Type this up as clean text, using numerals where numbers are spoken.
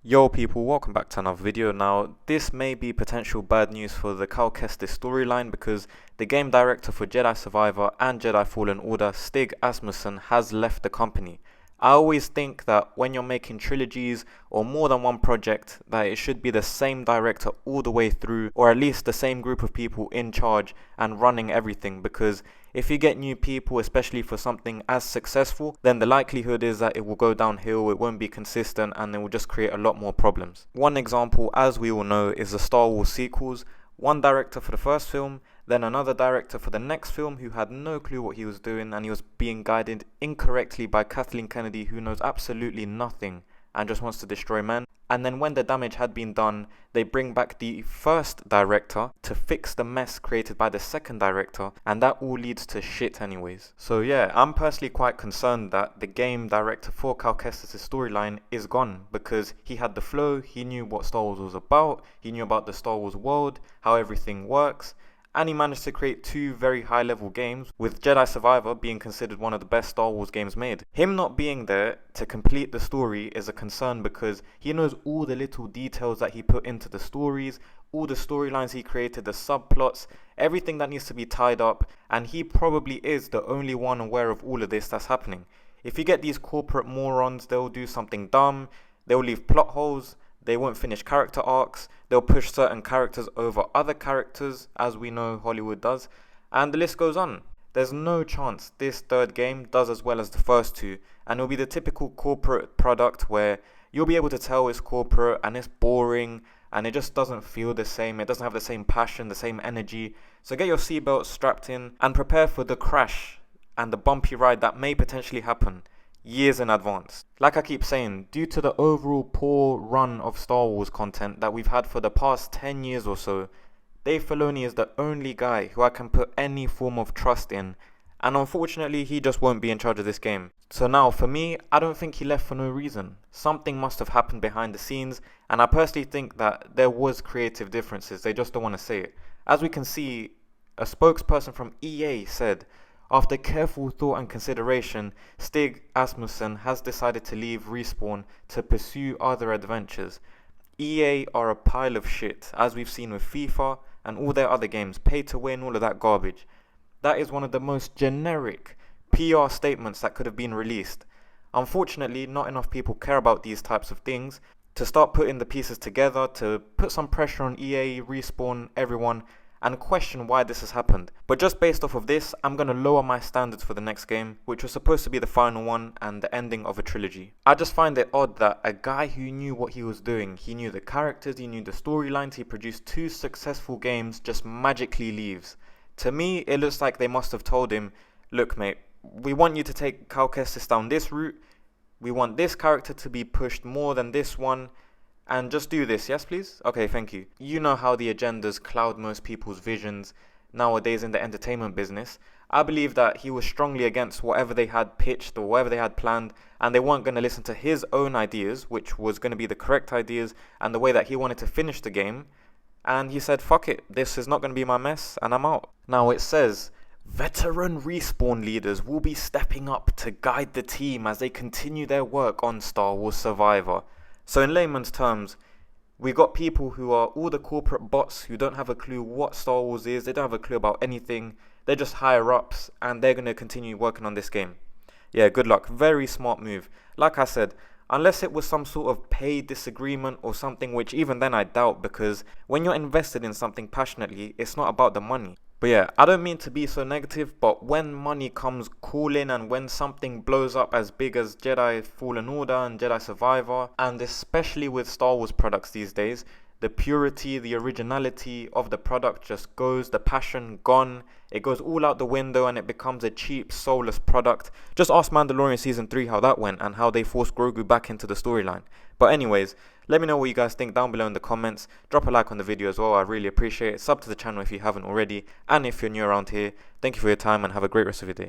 Yo people, welcome back to another video. Now, this may be potential bad news for the Kestis storyline because the game director for Jedi Survivor and Jedi Fallen Order, Stig Asmussen, has left the company. I always think that when you're making trilogies or more than one project, that it should be the same director all the way through, or at least the same group of people in charge and running everything, because if you get new people, especially for something as successful, then the likelihood is that it will go downhill, it won't be consistent, and it will just create a lot more problems. One example, as we all know, is the Star Wars sequels. One director for the first film, then another director for the next film who had no clue what he was doing, and he was being guided incorrectly by Kathleen Kennedy, who knows absolutely nothing and just wants to destroy men. And then when the damage had been done, they bring back the first director to fix the mess created by the second director, and that all leads to shit anyways. So yeah, I'm personally quite concerned that the game director for Cal Kestis' storyline is gone, because he had the flow, he knew what Star Wars was about, he knew about the Star Wars world, how everything works, and he managed to create two very high level games, with Jedi Survivor being considered one of the best Star Wars games made. Him not being there to complete the story is a concern, because he knows all the little details that he put into the stories, all the storylines he created, the subplots, everything that needs to be tied up, and he probably is the only one aware of all of this that's happening. If you get these corporate morons, they'll do something dumb, they'll leave plot holes, they won't finish character arcs, they'll push certain characters over other characters, as we know Hollywood does, and the list goes on. There's no chance this third game does as well as the first two, and it'll be the typical corporate product where you'll be able to tell it's corporate and it's boring and it just doesn't feel the same, it doesn't have the same passion, the same energy. So get your seatbelt strapped in and prepare for the crash and the bumpy ride that may potentially happen years in advance. Like I keep saying, due to the overall poor run of Star Wars content that we've had for the past 10 years or so, Dave Filoni is the only guy who I can put any form of trust in, and unfortunately he just won't be in charge of this game. So now for me, I don't think he left for no reason. Something must have happened behind the scenes, and I personally think that there was creative differences, they just don't want to say it. As we can see, a spokesperson from EA said, after careful thought and consideration, Stig Asmussen has decided to leave Respawn to pursue other adventures. EA are a pile of shit, as we've seen with FIFA and all their other games, pay to win, all of that garbage. That is one of the most generic PR statements that could have been released. Unfortunately, not enough people care about these types of things to start putting the pieces together, to put some pressure on EA, Respawn, everyone, and question why this has happened. But just based off of this, I'm going to lower my standards for the next game, which was supposed to be the final one and the ending of a trilogy. I just find it odd that a guy who knew what he was doing, he knew the characters, he knew the storylines, he produced two successful games, just magically leaves. To me, it looks like they must have told him, look mate, we want you to take Cal Kestis down this route, we want this character to be pushed more than this one, and just do this, yes please? Okay, thank you. You know how the agendas cloud most people's visions nowadays in the entertainment business. I believe that he was strongly against whatever they had pitched or whatever they had planned, and they weren't going to listen to his own ideas, which was going to be the correct ideas and the way that he wanted to finish the game. And he said, fuck it, this is not going to be my mess, and I'm out. Now it says, veteran Respawn leaders will be stepping up to guide the team as they continue their work on Star Wars Survivor. So in layman's terms, we got people who are all the corporate bots who don't have a clue what Star Wars is, they don't have a clue about anything, they're just higher ups and they're going to continue working on this game. Yeah, good luck. Very smart move. Like I said, unless it was some sort of paid disagreement or something, which even then I doubt, because when you're invested in something passionately, it's not about the money. But yeah, I don't mean to be so negative, but when money comes calling and when something blows up as big as Jedi Fallen Order and Jedi Survivor, and especially with Star Wars products these days, the purity, the originality of the product just goes, the passion gone, it goes all out the window and it becomes a cheap, soulless product. Just ask Mandalorian Season 3 how that went and how they forced Grogu back into the storyline. But anyways, let me know what you guys think down below in the comments. Drop a like on the video as well, I really appreciate it. Sub to the channel if you haven't already. And if you're new around here, thank you for your time and have a great rest of your day.